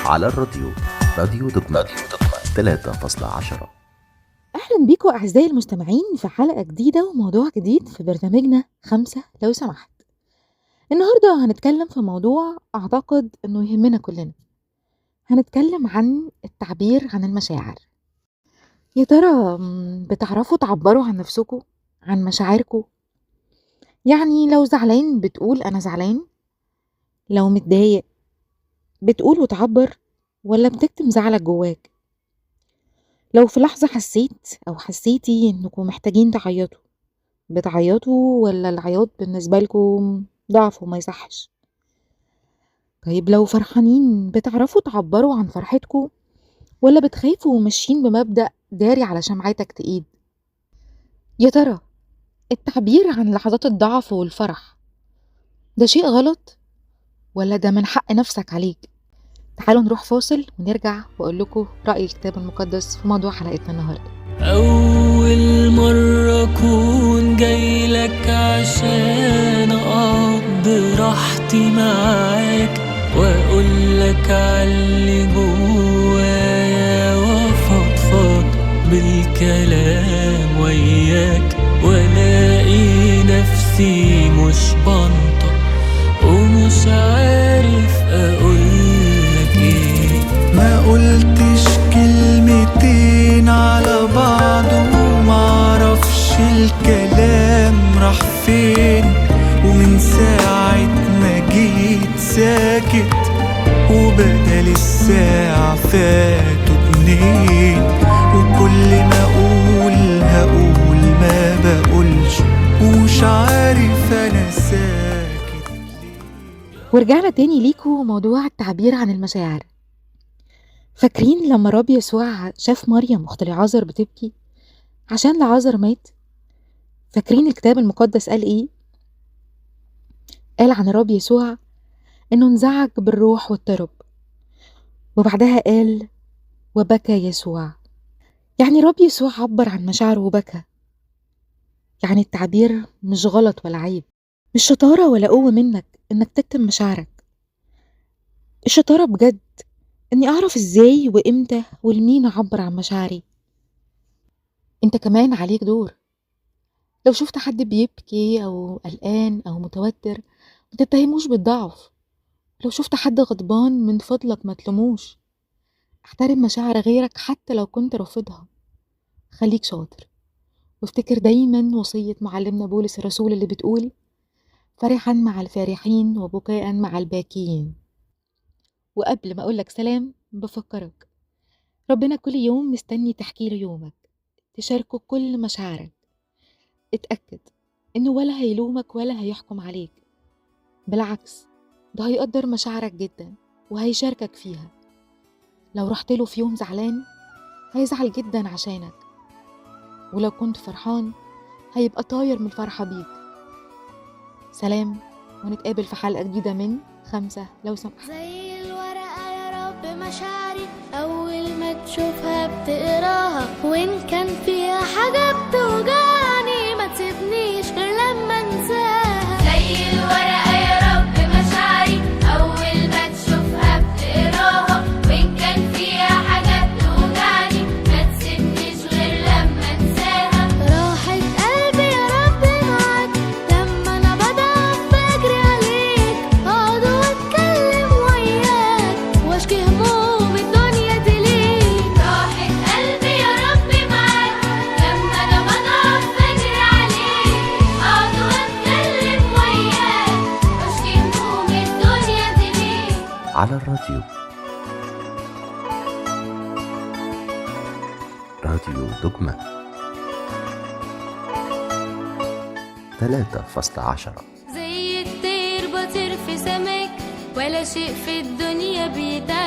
على الراديو، راديو دقمة 3.10. أهلا بيكم أعزائي المستمعين في حلقة جديدة وموضوع جديد في برنامجنا 5 لو سمحت. النهاردة هنتكلم في موضوع أعتقد أنه يهمنا كلنا. هنتكلم عن التعبير عن المشاعر. يا ترى بتعرفوا تعبروا عن نفسكم، عن مشاعركم؟ يعني لو زعلان بتقول أنا زعلان، لو متضايق بتقول وتعبر ولا بتكتم زعلك جواك؟ لو في لحظة حسيت أو حسيتي إنكم محتاجين تعيطوا، بتعيطوا ولا العياط بالنسبة لكم ضعف وما يصحش؟ طيب لو فرحانين بتعرفوا تعبروا عن فرحتكم ولا بتخافوا وماشيين بمبدأ داري على شمعتك تقيد؟ يا ترى التعبير عن لحظات الضعف والفرح ده شيء غلط ولا ده من حق نفسك عليك؟ تعالوا نروح فاصل ونرجع وأقول لكم رأي الكتاب المقدس في موضوع حلقتنا النهاردة. أول مرة أكون جايلك عشان أقضي راحتي معاك وأقولك عاللي جوايا وأفضفض بالكلام وياك وألاقي نفسي مش بنطق ومش عارف أقولك إيه. ما قلتش كلمتين على بعض ومعرفش الكلام راح فين، ومن ساعة ما جيت ساكت وبدل الساعة فاتوا 2، وكل ما أقول هقول ما بقولش ومش عارف أنا ساكت ليه. ورجعنا تاني ليكوا موضوع التعبير عن المشاعر. فاكرين لما رب يسوع شاف مريم أخت لعازر بتبكي عشان لعازر مات؟ فاكرين الكتاب المقدس قال إيه؟ قال عن رب يسوع إنه انزعج بالروح واضطرب، وبعدها قال وبكى يسوع. يعني رب يسوع عبر عن مشاعره وبكى. يعني التعبير مش غلط ولا عيب، مش شطارة ولا قوة منك إنك تكتم مشاعرك. الشطارة بجد إني أعرف إزاي وإمتى والمين أعبر عن مشاعري. أنت كمان عليك دور. لو شفت حد بيبكي أو قلقان أو متوتر متتهموش بالضعف. لو شفت حد غضبان من فضلك ما تلوموش. احترم مشاعر غيرك حتى لو كنت رافضها. خليك شاطر وافتكر دايما وصية معلمنا بولس الرسول اللي بتقول فرحا مع الفارحين وبكاء مع الباكين. وقبل ما أقولك سلام بفكرك ربنا كل يوم مستني تحكي له يومك، تشاركه كل مشاعرك. اتأكد إنه ولا هيلومك ولا هيحكم عليك، بالعكس ده هيقدر مشاعرك جدا وهيشاركك فيها. لو رحت له في يوم زعلان هيزعل جدا عشانك، ولو كنت فرحان هيبقى طاير من الفرحة بيك. سلام، ونتقابل في حلقة جديدة من 5 لو سمحت. زي الورقة يا رب مشاعري أول ما تشوفها بتقراها، وإن كان فيها حاجة بتوجعني ما تسيبنيش غير لما انساها. زي الورقة يا رب مشاعري أول ما تشوفها بتقراها، وإن كان فيها حاجة بتوجعني ما تسيبنيش غير لما انساها. راحة قلبي يا رب معاك لما أنا بضعف بجري عليك، أقعد وأتكلم وياك وأشكي هموم الدنيا دي ليك. راحة قلبي يا رب معاك لما أنا بضعف بجري عليك، أقعد وأتكلم وياك وأشكي هموم الدنيا دي ليك. على الراديو، راديو دقمة 3.10. زي الطير بطير في سماك، ولا شيء في الدنيا بيتعب